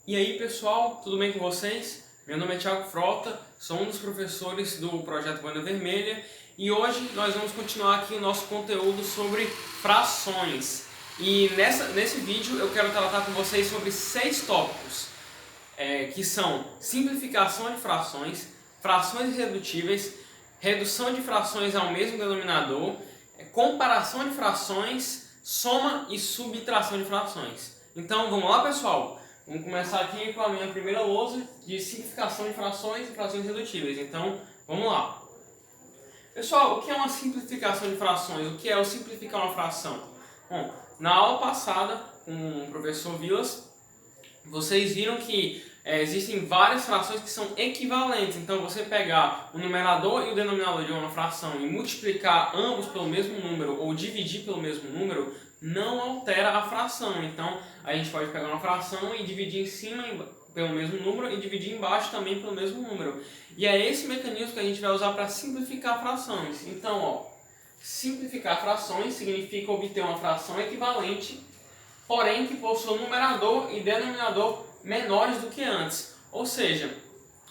E aí pessoal, tudo bem com vocês? Meu nome é Thiago Frota, sou um dos professores do Projeto Bandeira Vermelha e hoje nós vamos continuar aqui o nosso conteúdo sobre frações. E nesse vídeo eu quero tratar com vocês sobre 6 tópicos, que são simplificação de frações, frações irredutíveis, redução de frações ao mesmo denominador, comparação de frações, soma e subtração de frações. Então vamos lá pessoal? Vamos começar aqui com a minha primeira lousa de simplificação de frações e frações irredutíveis. Então, vamos lá. Pessoal, o que é uma simplificação de frações? O que é o simplificar uma fração? Bom, na aula passada, com o professor Vilas, vocês viram que existem várias frações que são equivalentes. Então, você pegar o numerador e o denominador de uma fração e multiplicar ambos pelo mesmo número ou dividir pelo mesmo número, não altera a fração. Então, a gente pode pegar uma fração e dividir em cima pelo mesmo número e dividir embaixo também pelo mesmo número. E é esse mecanismo que a gente vai usar para simplificar frações. Então, ó, simplificar frações significa obter uma fração equivalente, porém que possua numerador e denominador menores do que antes. Ou seja,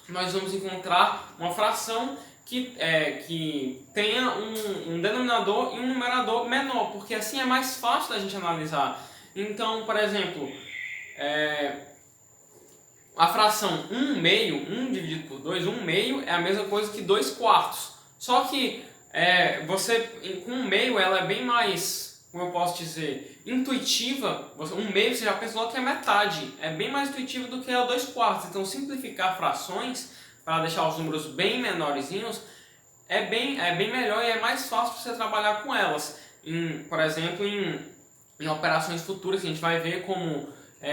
nós vamos encontrar uma fração que tenha um denominador e um numerador menor, porque assim é mais fácil da gente analisar. Então, por exemplo, a fração 1 meio, 1 dividido por 2, 1 meio é a mesma coisa que 2 quartos. Só que com 1 meio ela é bem mais, como eu posso dizer, intuitiva. 1 meio você já pensa logo que é metade, é bem mais intuitivo do que a 2 quartos. Então simplificar frações para deixar os números bem menorzinhos é bem melhor e é mais fácil você trabalhar com elas. Por exemplo, em operações futuras que a gente vai ver como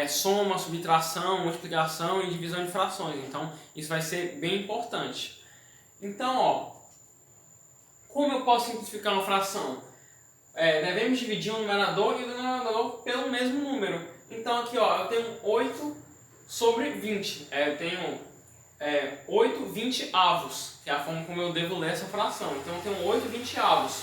soma, subtração, multiplicação e divisão de frações. Então isso vai ser bem importante. Então, ó, como eu posso simplificar uma fração? Devemos dividir o numerador e o denominador pelo mesmo número. Então aqui, ó, eu tenho 8 sobre 20. Eu tenho 8 20avos, que é a forma como eu devo ler essa fração. Então eu tenho 8 20avos.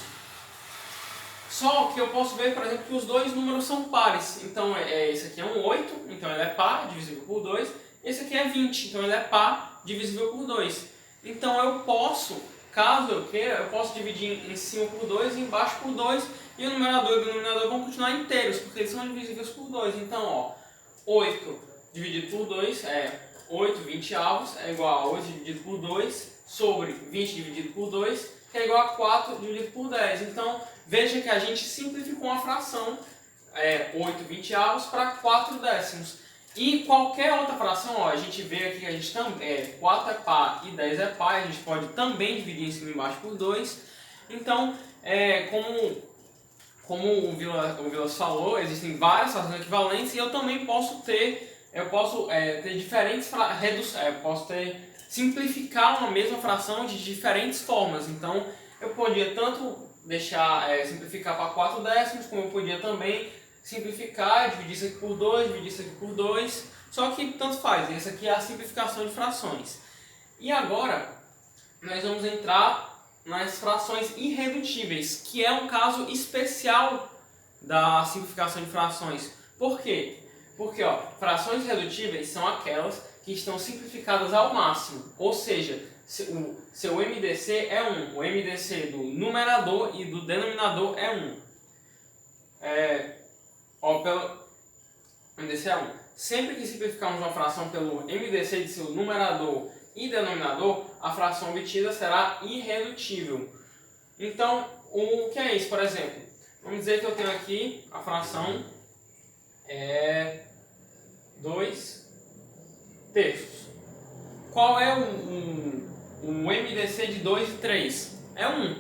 Só que eu posso ver, por exemplo, que os dois números são pares. Então esse aqui é um 8, então ele é par, divisível por 2. Esse aqui é 20, então ele é par, divisível por 2. Então eu posso, caso eu queira, eu posso dividir em cima por 2 e embaixo por 2. E o numerador e o denominador vão continuar inteiros, porque eles são divisíveis por 2. Então, ó, 8 dividido por 2 é 8 20avos, é igual a 8 dividido por 2, sobre 20 dividido por 2, que é igual a 4 dividido por 10. Então, veja que a gente simplificou uma fração, 8 20avos para 4 décimos. E qualquer outra fração, ó, a gente vê aqui que a gente também, 4 é par e 10 é par, a gente pode também dividir em cima e embaixo por 2. Então, como o Vilas falou, existem várias frações equivalentes e eu também posso ter diferentes simplificar uma mesma fração de diferentes formas. Então eu podia tanto simplificar para 4 décimos, como eu podia também simplificar, dividir isso aqui por 2, dividir isso aqui por 2, só que tanto faz. Essa aqui é a simplificação de frações. E agora nós vamos entrar nas frações irredutíveis, que é um caso especial da simplificação de frações. Por quê? Porque, ó, frações irredutíveis são aquelas que estão simplificadas ao máximo, ou seja, seu MDC é 1, o MDC do numerador e do denominador é 1. MDC é 1. Sempre que simplificarmos uma fração pelo MDC de seu numerador e denominador, a fração obtida será irredutível. Então, o que é isso? Por exemplo, vamos dizer que eu tenho aqui a fração 2 terços. Qual é o MDC de 2 e 3? É 1.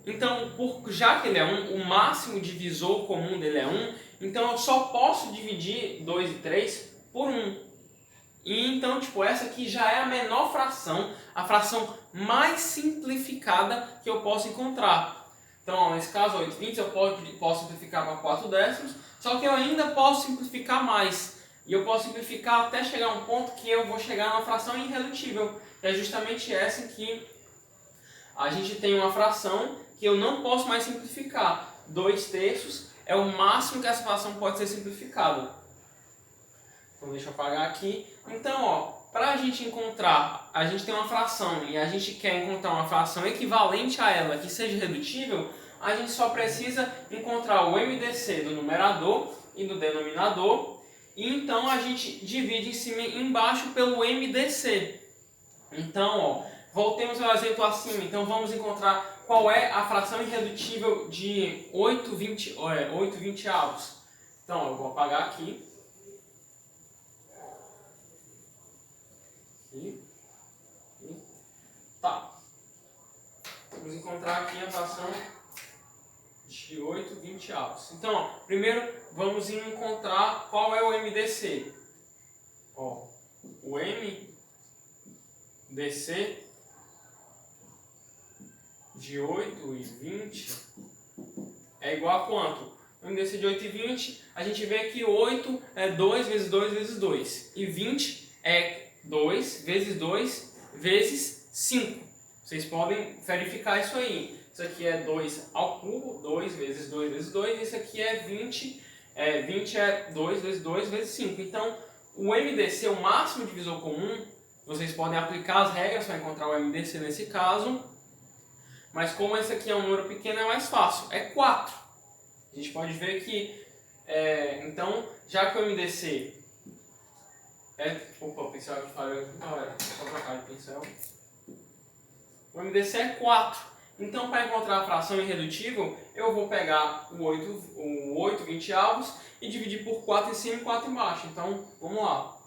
Então, já que ele é 1, o máximo divisor comum dele é 1, então eu só posso dividir 2 e 3 por 1. E então, essa aqui já é a menor fração, a fração mais simplificada que eu posso encontrar. Então, ó, nesse caso, 8 20 eu posso simplificar para 4 décimos, só que eu ainda posso simplificar mais. E eu posso simplificar até chegar a um ponto que eu vou chegar numa fração irredutível. Que é justamente essa em que a gente tem uma fração que eu não posso mais simplificar. 2 terços é o máximo que essa fração pode ser simplificada. Então deixa eu apagar aqui. Então, ó, para a gente encontrar, a gente tem uma fração e a gente quer encontrar uma fração equivalente a ela que seja redutível, a gente só precisa encontrar o MDC do numerador e do denominador, e então a gente divide em cima e embaixo pelo MDC. Então, ó, voltemos ao exemplo acima. Então vamos encontrar qual é a fração irredutível de 8 vinteavos. Então, eu vou apagar aqui. Tá. Vamos encontrar aqui a fração de 8 vinteavos. Então, ó, primeiro vamos encontrar qual é o MDC. Ó, o MDC de 8 e 20 é igual a quanto? O MDC de 8 e 20, a gente vê que 8 é 2 vezes 2 vezes 2. E 20 é 2 vezes 2 vezes 5. Vocês podem verificar isso aí. Isso aqui é 2 ao cubo, 2 vezes 2 vezes 2. E isso aqui é 20. 20 é 2 vezes 2 vezes 5. Então, o MDC, o máximo divisor comum, vocês podem aplicar as regras para encontrar o MDC nesse caso. Mas como esse aqui é um número pequeno, é mais fácil. É 4. A gente pode ver que, então, já que o MDC opa, o pincel aqui falhou aqui, galera. Só trocar de pincel. O MDC é 4. Então, para encontrar a fração irredutível, eu vou pegar o 8 vinteavos e dividir por 4 em cima e 4 embaixo. Então, vamos lá.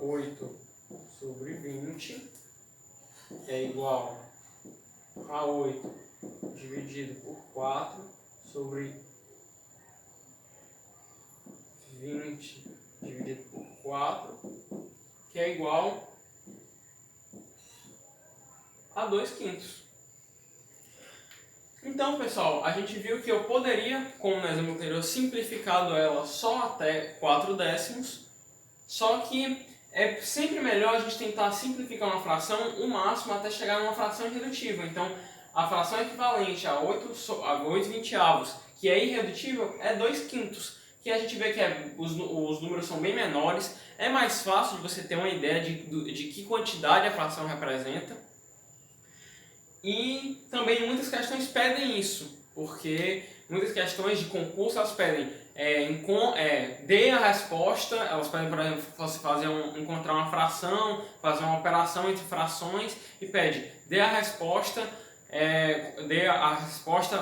8 sobre 20 é igual a 8 dividido por 4 sobre 20 dividido por 4, que é igual a 2/5. Então, pessoal, a gente viu que eu poderia, como no exemplo anterior, simplificado ela só até 4 décimos, só que é sempre melhor a gente tentar simplificar uma fração o máximo até chegar numa fração irredutível. Então, a fração equivalente a 8 vinteavos, que é irredutível, é 2/5. Que a gente vê que os números são bem menores, é mais fácil de você ter uma ideia de que quantidade a fração representa. E também muitas questões pedem isso, porque muitas questões de concurso elas pedem dê a resposta, elas pedem, por exemplo, você encontrar uma fração, fazer uma operação entre frações e pede dê a resposta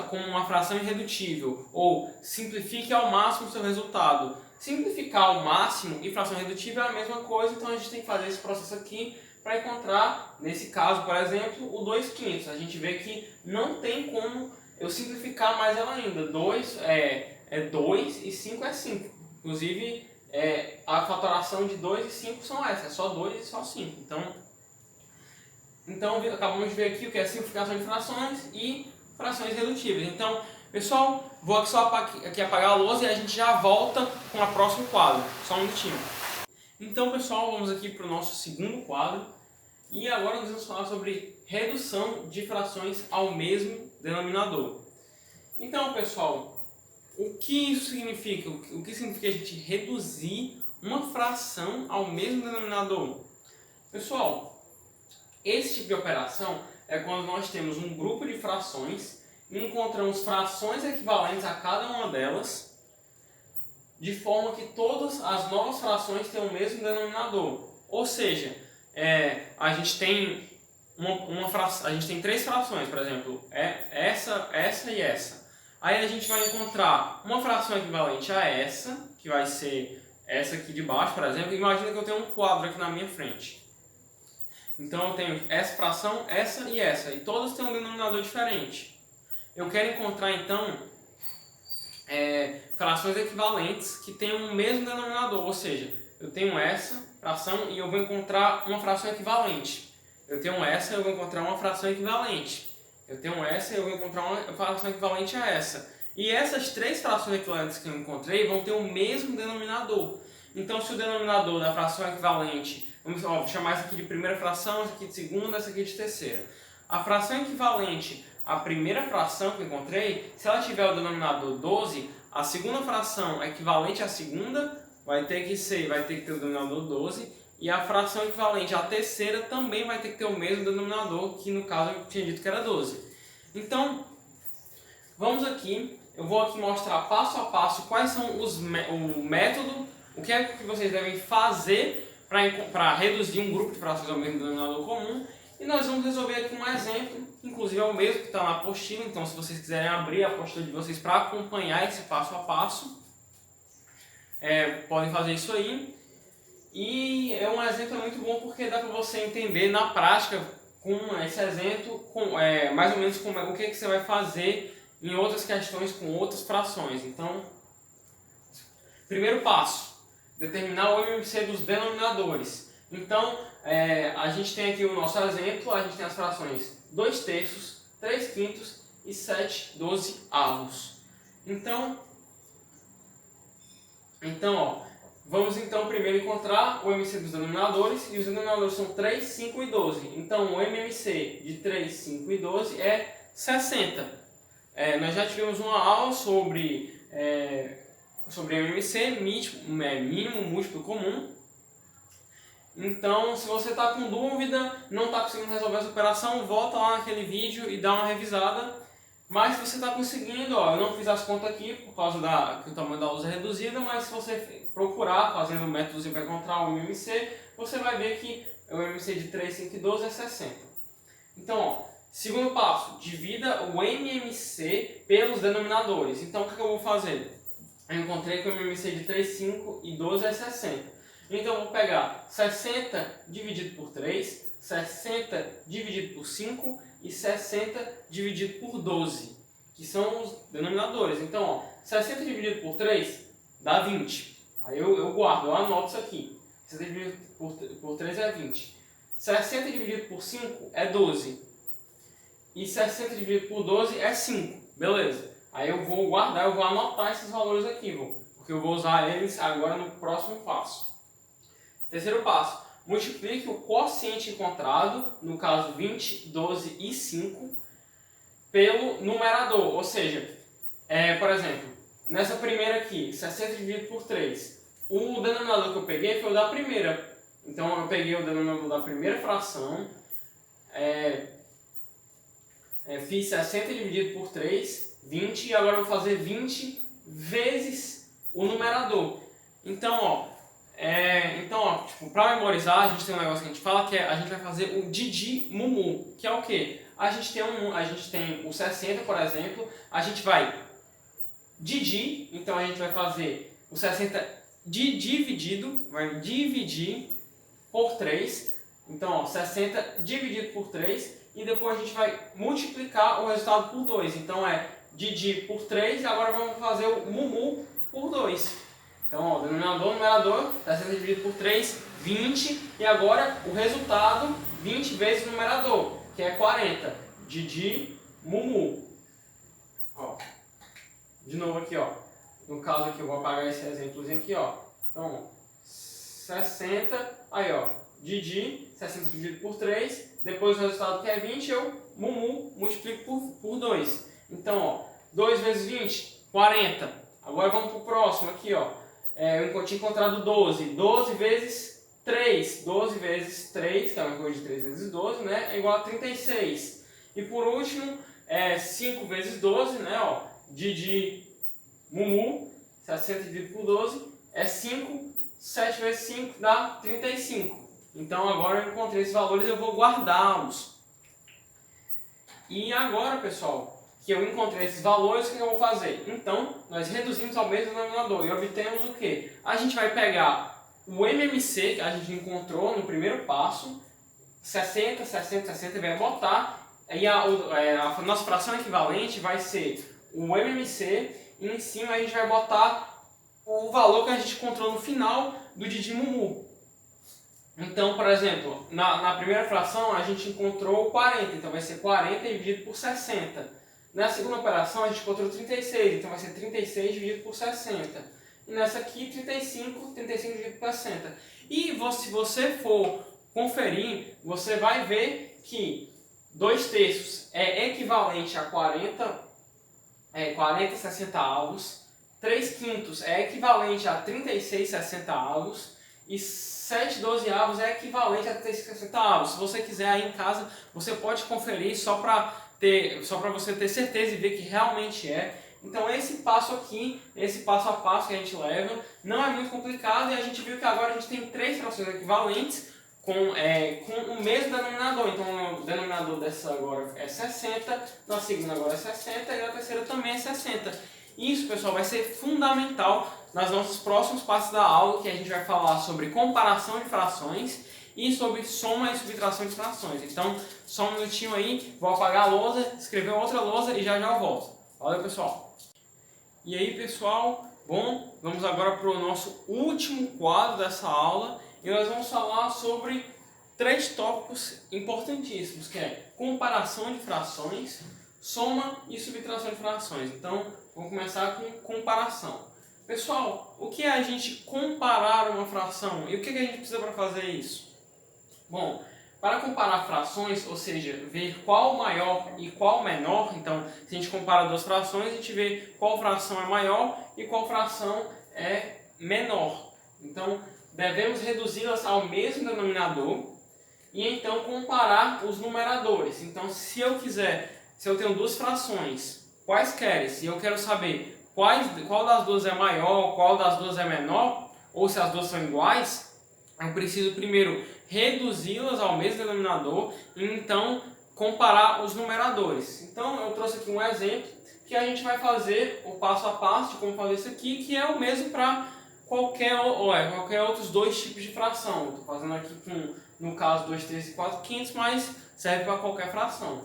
como uma fração irredutível, ou simplifique ao máximo o seu resultado. Simplificar ao máximo e fração irredutível é a mesma coisa, então a gente tem que fazer esse processo aqui para encontrar, nesse caso, por exemplo, o 2/5. A gente vê que não tem como eu simplificar mais ela ainda. 2 é 2 e 5 é 5. Inclusive, a fatoração de 2 e 5 são essas, é só 2 e só 5. Então, acabamos de ver aqui o que é simplificação de frações e frações redutíveis. Então, pessoal, vou aqui só apagar a lousa e a gente já volta com o próximo quadro. Só um minutinho. Então, pessoal, vamos aqui para o nosso segundo quadro. E agora nós vamos falar sobre redução de frações ao mesmo denominador. Então, pessoal, o que isso significa? O que significa a gente reduzir uma fração ao mesmo denominador? Pessoal, esse tipo de operação é quando nós temos um grupo de frações e encontramos frações equivalentes a cada uma delas, de forma que todas as novas frações têm o mesmo denominador. Ou seja, a gente tem a gente tem 3 frações, por exemplo, essa e essa. Aí a gente vai encontrar uma fração equivalente a essa, que vai ser essa aqui de baixo, por exemplo. Imagina que eu tenho um quadro aqui na minha frente. Então eu tenho essa fração, essa, e todas têm um denominador diferente. Eu quero encontrar então frações equivalentes que tenham o mesmo denominador, ou seja, eu tenho essa fração e eu vou encontrar uma fração equivalente. Eu tenho essa e eu vou encontrar uma fração equivalente. Eu tenho essa e eu vou encontrar uma fração equivalente a essa. E essas 3 frações equivalentes que eu encontrei vão ter o mesmo denominador. Então, se o denominador da fração equivalente, vou chamar essa aqui de primeira fração, essa aqui de segunda, essa aqui de terceira. A fração equivalente à primeira fração que eu encontrei, se ela tiver o denominador 12, a segunda fração equivalente à segunda vai ter que ter o denominador 12, e a fração equivalente à terceira também vai ter que ter o mesmo denominador, que no caso eu tinha dito que era 12. Então, vamos aqui, eu vou aqui mostrar passo a passo quais são o método, o que é que vocês devem fazer para reduzir um grupo de frações ao mesmo denominador comum. E nós vamos resolver aqui um exemplo, inclusive é o mesmo que está na apostila, então se vocês quiserem abrir a apostila de vocês para acompanhar esse passo a passo, podem fazer isso aí. E é um exemplo muito bom porque dá para você entender na prática, com esse exemplo, mais ou menos o que você vai fazer em outras questões com outras frações. Então, primeiro passo, determinar o MMC dos denominadores. Então, a gente tem aqui o nosso exemplo, a gente tem as frações 2/3, 3/5 e 7/12. Então, vamos então primeiro encontrar o MMC dos denominadores, e os denominadores são 3, 5 e 12. Então, o MMC de 3, 5 e 12 é 60. Nós já tivemos uma aula sobre MMC, mínimo múltiplo comum. Então, se você está com dúvida, não está conseguindo resolver essa operação, volta lá naquele vídeo e dá uma revisada. Mas se você está conseguindo, eu não fiz as contas aqui por causa que o tamanho da luz é reduzido, mas se você procurar, fazendo o método para encontrar o MMC, você vai ver que o MMC de 3, 5 e 12 é 60. Então, segundo passo, divida o MMC pelos denominadores. Então, o que eu vou fazer? Eu encontrei que o MMC de 3, 5 e 12 é 60. Então, eu vou pegar 60 dividido por 3, 60 dividido por 5 e 60 dividido por 12, que são os denominadores. Então, 60 dividido por 3 dá 20. Aí eu guardo, eu anoto isso aqui. 60 dividido por 3 é 20. 60 dividido por 5 é 12. E 60 dividido por 12 é 5. Beleza. Aí eu vou guardar, eu vou anotar esses valores aqui, porque eu vou usar eles agora no próximo passo. Terceiro passo, multiplique o quociente encontrado, no caso 20, 12 e 5, pelo numerador. Ou seja, por exemplo, nessa primeira aqui, 60 dividido por 3, o denominador que eu peguei foi o da primeira. Então eu peguei o denominador da primeira fração, fiz 60 dividido por 3, 20, e agora eu vou fazer 20 vezes o numerador. Então, tipo, para memorizar, a gente tem um negócio que a gente fala que a gente vai fazer o Didi Mumu, que é o quê? A gente tem o 60, por exemplo, a gente vai Didi, então a gente vai fazer o 60 dividido, vai dividir por 3, então 60 dividido por 3, e depois a gente vai multiplicar o resultado por 2, então Didi por 3, e agora vamos fazer o Mumu por 2. Então, denominador, numerador, 60 dividido por 3, 20. E agora o resultado, 20 vezes o numerador, que é 40. Didi, Mumu. De novo aqui, no caso aqui eu vou apagar esse exemplozinho aqui, Então, 60, aí Didi, 60 dividido por 3. Depois o resultado que é 20, eu, Mumu, multiplico por 2. Então, 2 vezes 20, 40. Agora vamos para o próximo aqui, eu tinha encontrado 12. 12 vezes 3. 12 vezes 3, que é uma coisa de 3 vezes 12, né? É igual a 36. E por último, 5 vezes 12, né? Didi Mumu, 60 dividido por 12, é 5. 7 vezes 5 dá 35. Então agora eu encontrei esses valores, eu vou guardá-los. E agora, pessoal, que eu encontrei esses valores, o que eu vou fazer? Então, nós reduzimos ao mesmo denominador e obtemos o quê? A gente vai pegar o MMC que a gente encontrou no primeiro passo, 60, 60, 60, e vai botar, e a nossa fração equivalente vai ser o MMC, e em cima a gente vai botar o valor que a gente encontrou no final do Didi Mumu. Então, por exemplo, na primeira fração a gente encontrou 40, então vai ser 40 dividido por 60. Na segunda operação a gente encontrou 36, então vai ser 36 dividido por 60. E nessa aqui 35 dividido por 60. E se você for conferir, você vai ver que 2/3 é equivalente a 40 60 avos, 3 quintos é equivalente a 36,60 avos e 7/12 é equivalente a 36,60 avos. Se você quiser aí em casa, você pode conferir só para você ter certeza e ver que realmente é. Então esse passo aqui, esse passo a passo que a gente leva, não é muito complicado e a gente viu que agora a gente tem 3 frações equivalentes com o mesmo denominador. Então o denominador dessa agora é 60, na segunda agora é 60 e na terceira também é 60. Isso, pessoal, vai ser fundamental nos nossos próximos passos da aula, que a gente vai falar sobre comparação de frações e sobre soma e subtração de frações. Então, só um minutinho aí, vou apagar a lousa, escrever outra lousa e já eu volto. Valeu, pessoal! E aí, pessoal, bom, vamos agora para o nosso último quadro dessa aula e nós vamos falar sobre 3 tópicos importantíssimos, que é comparação de frações, soma e subtração de frações. Então, vamos começar com comparação. Pessoal, o que é a gente comparar uma fração e o que a gente precisa para fazer isso? Bom, para comparar frações, ou seja, ver qual maior e qual menor, então se a gente compara duas frações, a gente vê qual fração é maior e qual fração é menor. Então, devemos reduzi-las ao mesmo denominador e então comparar os numeradores. Então, se eu tenho duas frações, quaisquer, e eu quero saber qual das duas é maior, qual das duas é menor, ou se as duas são iguais, eu preciso primeiro reduzi-las ao mesmo denominador e então comparar os numeradores. Então eu trouxe aqui um exemplo que a gente vai fazer o passo a passo de como fazer isso aqui, que é o mesmo para qualquer outros dois tipos de fração. Estou fazendo aqui no caso 2 terços e 4 quintos, mas serve para qualquer fração.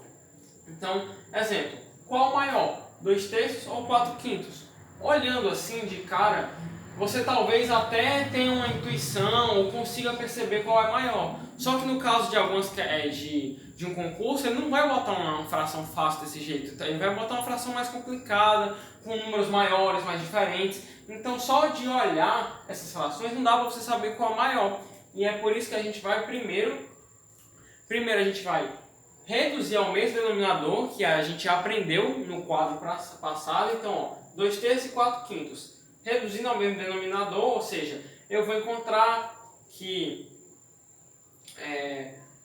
Então, exemplo, qual maior? 2 terços ou 4 quintos? Olhando assim de cara, você talvez até tenha uma intuição ou consiga perceber qual é maior. Só que no caso de de um concurso, ele não vai botar uma fração fácil desse jeito. Ele vai botar uma fração mais complicada, com números maiores, mais diferentes. Então só de olhar essas frações não dá para você saber qual é maior. E é por isso que a gente vai primeiro a gente vai reduzir ao mesmo denominador que a gente aprendeu no quadro passado. Então, ó, 2 terços e 4 quintos. Reduzindo ao mesmo denominador, ou seja, eu vou encontrar que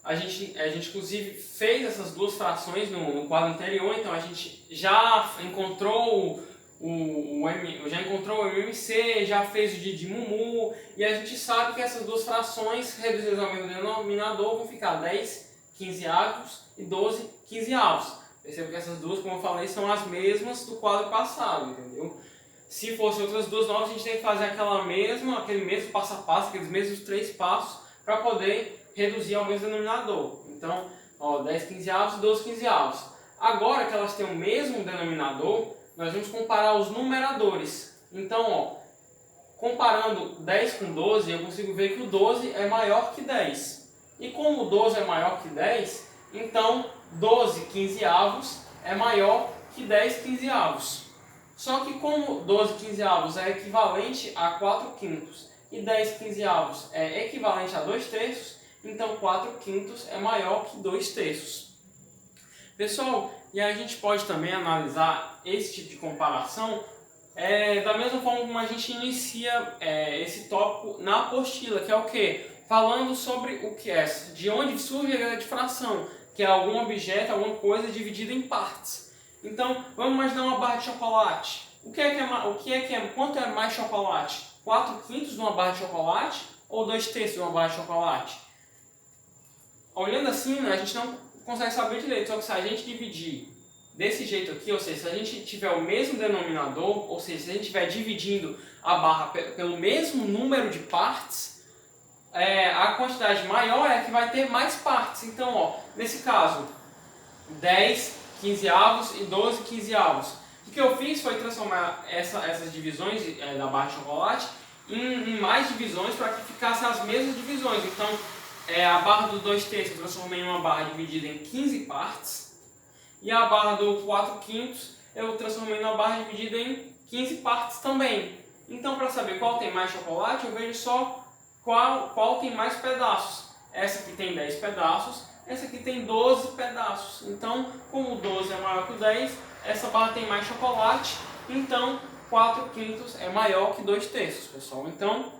a gente inclusive fez essas duas frações no quadro anterior, então a gente já encontrou o MMC, já fez o de Mumu, e a gente sabe que essas duas frações reduzidas ao mesmo denominador vão ficar 10 quinzeavos e 12 quinzeavos. Perceba que essas duas, como eu falei, são as mesmas do quadro passado, entendeu? Se fossem outras duas novas, a gente tem que fazer aquele mesmo passo a passo, aqueles mesmos 3 passos, para poder reduzir ao mesmo denominador. Então, ó, 10 quinzeavos e 12 quinzeavos. Agora que elas têm o mesmo denominador, nós vamos comparar os numeradores. Então, ó, comparando 10 com 12, eu consigo ver que o 12 é maior que 10. E como o 12 é maior que 10, então 12 quinzeavos é maior que 10 quinzeavos. Só que como 12 quinzeavos é equivalente a 4 quintos e 10 quinzeavos é equivalente a 2 terços, então 4 quintos é maior que 2 terços. Pessoal, e a gente pode também analisar esse tipo de comparação da mesma forma como a gente inicia esse tópico na apostila, que é o quê? Falando sobre o que é, de onde surge a ideia de fração, que é algum objeto, alguma coisa dividida em partes. Então, vamos imaginar uma barra de chocolate. Quanto é mais chocolate? 4 quintos de uma barra de chocolate ou 2 terços de uma barra de chocolate? Olhando assim, né, a gente não consegue saber direito, só que se a gente dividir desse jeito aqui, ou seja, se a gente tiver o mesmo denominador, ou seja, se a gente estiver dividindo a barra pelo mesmo número de partes, a quantidade maior é que vai ter mais partes. Então, ó, nesse caso, 10 quinzeavos e 12 quinzeavos. O que eu fiz foi transformar essas divisões da barra de chocolate em mais divisões para que ficassem as mesmas divisões. Então, a barra do 2 terços eu transformei em uma barra dividida em 15 partes. E a barra do 4 quintos eu transformei em uma barra dividida em 15 partes também. Então, para saber qual tem mais chocolate, eu vejo só qual tem mais pedaços. Essa aqui tem 10 pedaços, essa aqui tem 12 pedaços. Então, como o 12 é maior que o 10, essa barra tem mais chocolate, então 4/5 é maior que 2/3, pessoal. Então,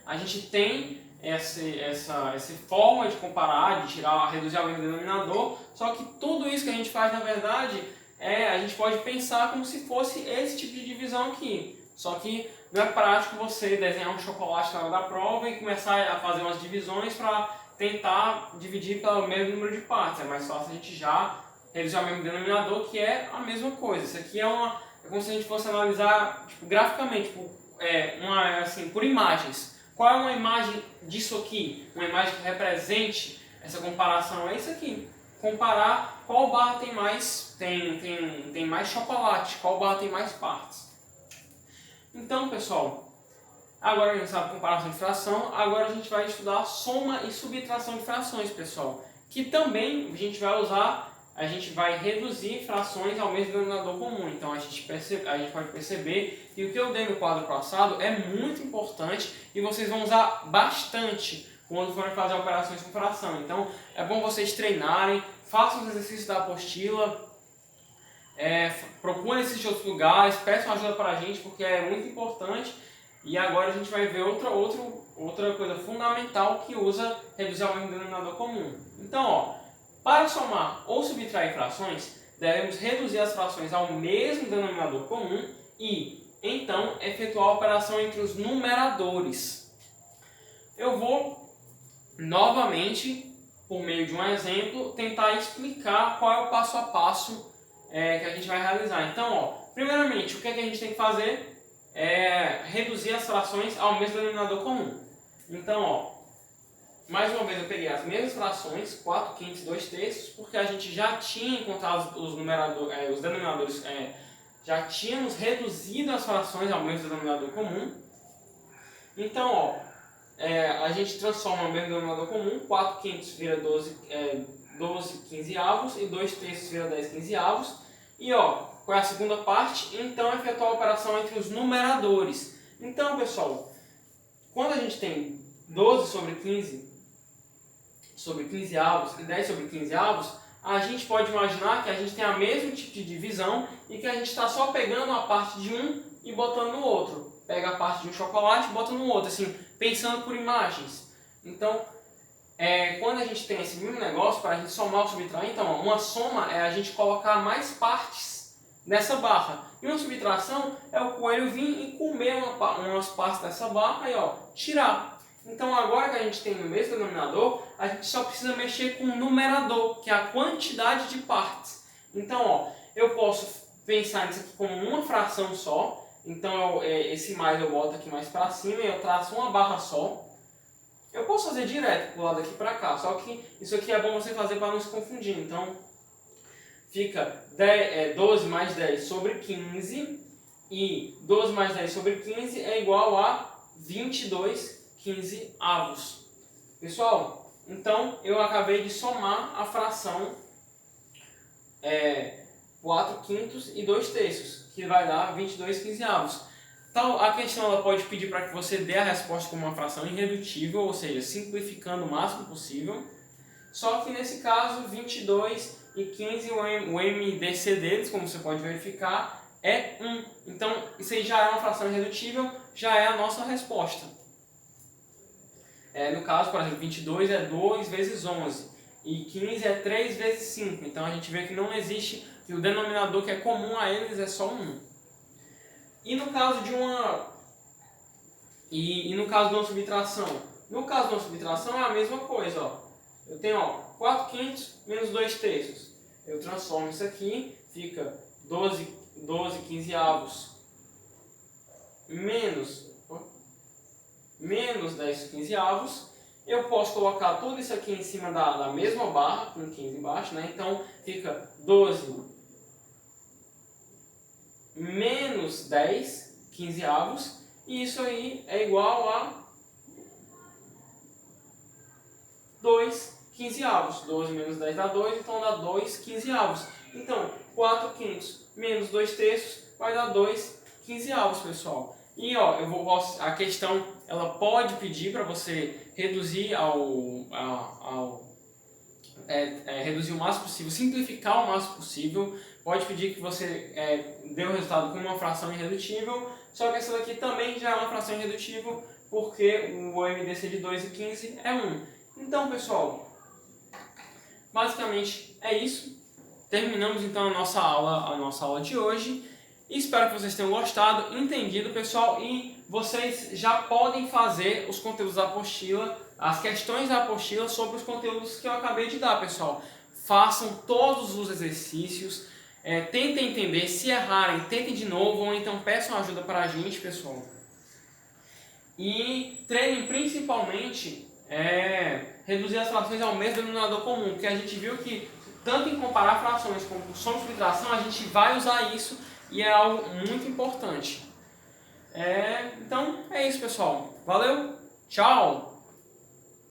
a gente tem essa forma de comparar, de reduzir o mesmo denominador, só que tudo isso que a gente faz, na verdade, a gente pode pensar como se fosse esse tipo de divisão aqui. Só que não é prático você desenhar um chocolate na hora da prova e começar a fazer umas divisões para tentar dividir pelo mesmo número de partes. É mais fácil a gente já reduzir o mesmo denominador, que é a mesma coisa. Isso aqui é como se a gente fosse analisar tipo, graficamente, por imagens. Qual é uma imagem disso aqui? Uma imagem que represente essa comparação? É isso aqui. Comparar qual barra tem mais chocolate, qual barra tem mais partes. Então, pessoal, agora a gente sabe comparação de fração, agora a gente vai estudar soma e subtração de frações, pessoal. Que também a gente vai reduzir frações ao mesmo denominador comum. Então a gente pode perceber que o que eu dei no quadro passado é muito importante e vocês vão usar bastante quando forem fazer operações com fração. Então é bom vocês treinarem, façam os exercícios da apostila, procurem esses outros lugares, peçam ajuda para a gente porque é muito importante. E agora a gente vai ver outra coisa fundamental que usa reduzir ao mesmo denominador comum. Então, ó, para somar ou subtrair frações, devemos reduzir as frações ao mesmo denominador comum e, então, efetuar a operação entre os numeradores. Eu vou, novamente, por meio de um exemplo, tentar explicar qual é o passo a passo que a gente vai realizar. Então, ó, primeiramente, o que a gente tem que fazer é reduzir as frações ao mesmo denominador comum. Então, ó, mais uma vez eu peguei as mesmas frações, 4/5 e 2/3, porque a gente já tinha encontrado os denominadores, já tínhamos reduzido as frações ao mesmo denominador comum. Então, ó, a gente transforma o mesmo denominador comum, 4/5 vira 12 quinzeavos e 2/3 vira 10 quinzeavos. E ó, qual é a segunda parte? Então, efetuar a operação entre os numeradores. Então, pessoal, quando a gente tem 12 sobre 15 avos e 10 sobre 15 avos, a gente pode imaginar que a gente tem a mesmo tipo de divisão e que a gente está só pegando a parte de um e botando no outro. Pega a parte de um chocolate e bota no outro, assim, pensando por imagens. Então, quando a gente tem esse mesmo negócio, para a gente somar ou subtrair, então, uma soma é a gente colocar mais partes nessa barra. E uma subtração é o coelho vir e comer umas partes dessa barra e ó, tirar. Então agora que a gente tem no mesmo denominador, a gente só precisa mexer com o numerador, que é a quantidade de partes. Então ó, eu posso pensar nisso aqui como uma fração só. Então esse mais eu boto aqui mais para cima e eu traço uma barra só. Eu posso fazer direto pro lado daqui para cá, só que isso aqui é bom você fazer para não se confundir. Então fica 12 mais 10 sobre 15 e 12 mais 10 sobre 15 é igual a 22 quinzeavos. Pessoal, então eu acabei de somar a fração 4/5 e 2/3, que vai dar 22 quinzeavos. Então a questão ela pode pedir para que você dê a resposta como uma fração irredutível, ou seja, simplificando o máximo possível. Só que nesse caso, 22 e 15, o MDC deles, como você pode verificar, é 1. Então isso aí já é uma fração irredutível, já é a nossa resposta. No caso, por exemplo, 22 é 2 vezes 11 e 15 é 3 vezes 5. Então a gente vê que não existe, que o denominador que é comum a eles é só 1. E no caso de uma subtração? No caso de uma subtração é a mesma coisa, ó. Eu tenho 4/5 menos 2/3. Eu transformo isso aqui, fica 12 quinzeavos menos 10 quinzeavos. Eu posso colocar tudo isso aqui em cima da mesma barra, com 15 embaixo, né? Então fica 12 menos 10 quinzeavos, e isso aí é igual a 2 quinzeavos. 12 menos 10 dá 2, então dá 2 quinzeavos. Então, 4/5 menos 2/3 vai dar 2 quinzeavos, pessoal. E ó, a questão ela pode pedir para você reduzir reduzir o máximo possível, simplificar o máximo possível, pode pedir que você dê o resultado com uma fração irredutível, só que essa daqui também já é uma fração irredutível, porque o MDC de 2 e 15 é 1. Então, pessoal, basicamente é isso. Terminamos então a nossa aula de hoje. Espero que vocês tenham gostado, entendido, pessoal, e vocês já podem fazer os conteúdos da apostila, as questões da apostila sobre os conteúdos que eu acabei de dar, pessoal. Façam todos os exercícios, tentem entender, se errarem, tentem de novo, ou então peçam ajuda para a gente, pessoal. E treinem principalmente reduzir as frações ao mesmo denominador comum, porque a gente viu que tanto em comparar frações como som de subtração, a gente vai usar isso e é algo muito importante. Então é isso, pessoal. Valeu, tchau!